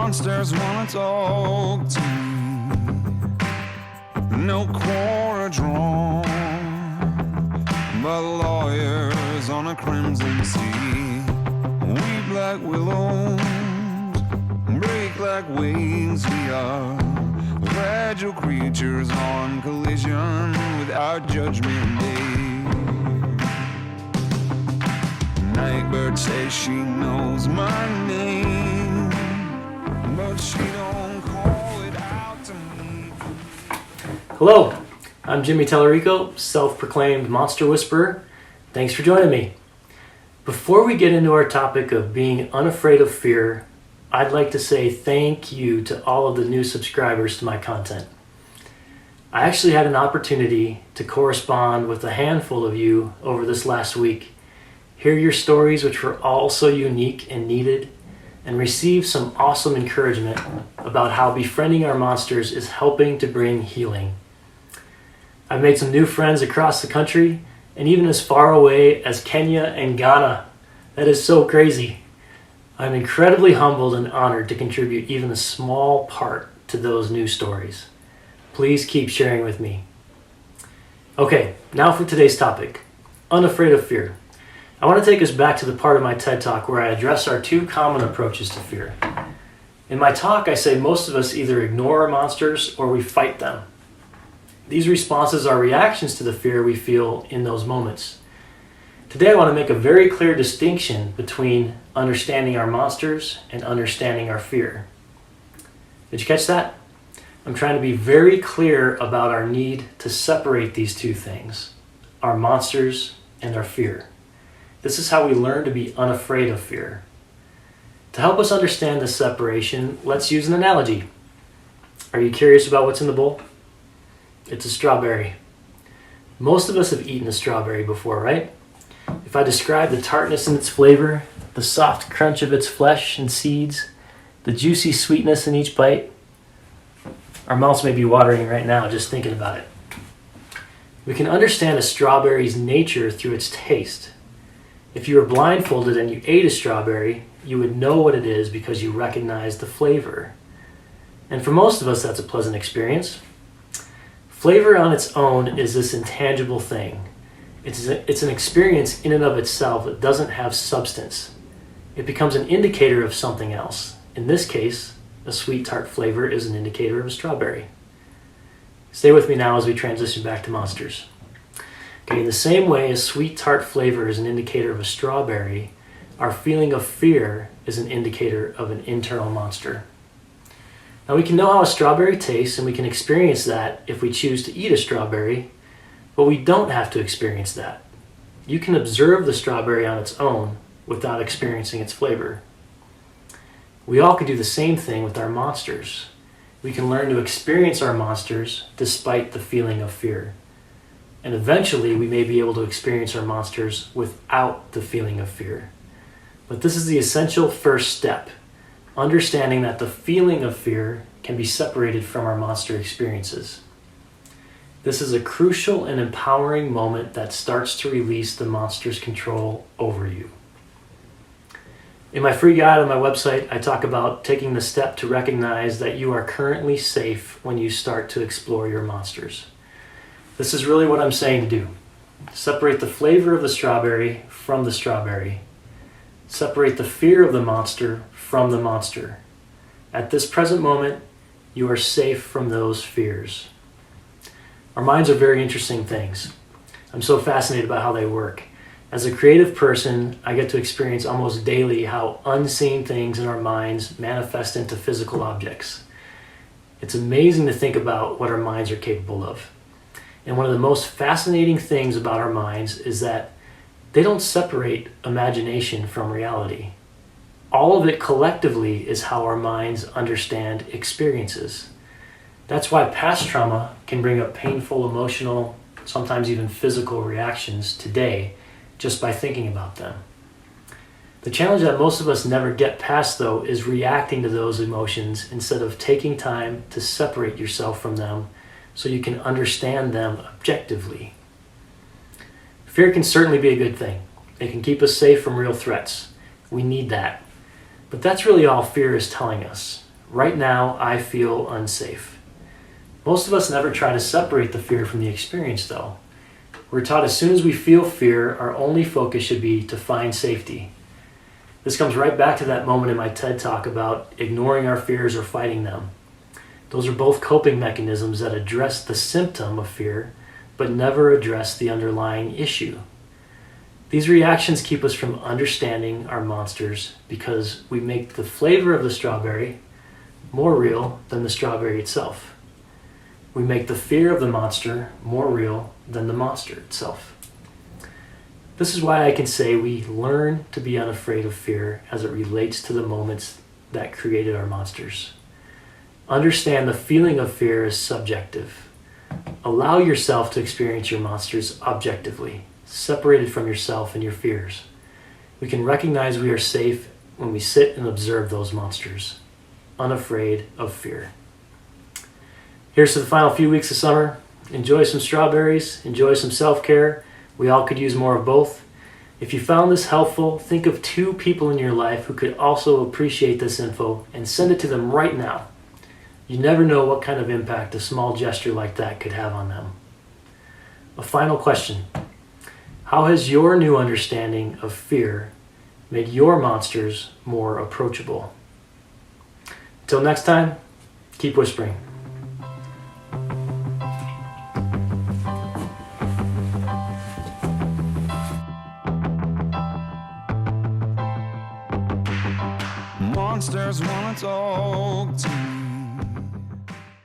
monsters wanna talk to me. No quarter drawn by lawyers on a crimson sea. We black willows break like waves. We are fragile creatures on collision with our judgment day. Nightbird says she knows my name, but she don't call it out to me. Hello, I'm Jimmy Talarico, self-proclaimed monster whisperer. Thanks for joining me. Before we get into our topic of being unafraid of fear, I'd like to say thank you to all of the new subscribers to my content. I actually had an opportunity to correspond with a handful of you over this last week, hear your stories, which were all so unique and needed, and receive some awesome encouragement about how befriending our monsters is helping to bring healing. I've made some new friends across the country and even as far away as Kenya and Ghana. That is so crazy. I'm incredibly humbled and honored to contribute even a small part to those new stories. Please keep sharing with me. Okay, now for today's topic, unafraid of fear. I want to take us back to the part of my TED Talk where I address our two common approaches to fear. In my talk, I say most of us either ignore our monsters or we fight them. These responses are reactions to the fear we feel in those moments. Today, I want to make a very clear distinction between understanding our monsters and understanding our fear. Did you catch that? I'm trying to be very clear about our need to separate these two things, our monsters and our fear. This is how we learn to be unafraid of fear. To help us understand this separation, let's use an analogy. Are you curious about what's in the bowl? It's a strawberry. Most of us have eaten a strawberry before, right? If I describe the tartness in its flavor, the soft crunch of its flesh and seeds, the juicy sweetness in each bite, our mouths may be watering right now just thinking about it. We can understand a strawberry's nature through its taste. If you were blindfolded and you ate a strawberry, you would know what it is because you recognize the flavor. And for most of us, that's a pleasant experience. Flavor on its own is this intangible thing. It's an experience in and of itself that doesn't have substance. It becomes an indicator of something else. In this case, a sweet tart flavor is an indicator of a strawberry. Stay with me now as we transition back to monsters. Okay, in the same way a sweet tart flavor is an indicator of a strawberry, our feeling of fear is an indicator of an internal monster. Now we can know how a strawberry tastes and we can experience that if we choose to eat a strawberry, but we don't have to experience that. You can observe the strawberry on its own without experiencing its flavor. We all can do the same thing with our monsters. We can learn to experience our monsters despite the feeling of fear. And eventually we may be able to experience our monsters without the feeling of fear. But this is the essential first step, understanding that the feeling of fear can be separated from our monster experiences. This is a crucial and empowering moment that starts to release the monster's control over you. In my free guide on my website, I talk about taking the step to recognize that you are currently safe when you start to explore your monsters. This is really what I'm saying to do. Separate the flavor of the strawberry from the strawberry. Separate the fear of the monster from the monster. At this present moment, you are safe from those fears. Our minds are very interesting things. I'm so fascinated by how they work. As a creative person, I get to experience almost daily how unseen things in our minds manifest into physical objects. It's amazing to think about what our minds are capable of. And one of the most fascinating things about our minds is that they don't separate imagination from reality. All of it collectively is how our minds understand experiences. That's why past trauma can bring up painful, emotional, sometimes even physical reactions today just by thinking about them. The challenge that most of us never get past, though, is reacting to those emotions instead of taking time to separate yourself from them so you can understand them objectively. Fear can certainly be a good thing. It can keep us safe from real threats. We need that. But that's really all fear is telling us. Right now, I feel unsafe. Most of us never try to separate the fear from the experience, though. We're taught as soon as we feel fear, our only focus should be to find safety. This comes right back to that moment in my TED Talk about ignoring our fears or fighting them. Those are both coping mechanisms that address the symptom of fear, but never address the underlying issue. These reactions keep us from understanding our monsters because we make the flavor of the strawberry more real than the strawberry itself. We make the fear of the monster more real than the monster itself. This is why I can say we learn to be unafraid of fear as it relates to the moments that created our monsters. Understand the feeling of fear is subjective. Allow yourself to experience your monsters objectively, separated from yourself and your fears. We can recognize we are safe when we sit and observe those monsters, unafraid of fear. Here's to the final few weeks of summer. Enjoy some strawberries, enjoy some self-care. We all could use more of both. If you found this helpful, think of 2 people in your life who could also appreciate this info and send it to them right now. You never know what kind of impact a small gesture like that could have on them. A final question. How has your new understanding of fear made your monsters more approachable? Until next time, keep whispering. Monsters wanna talk to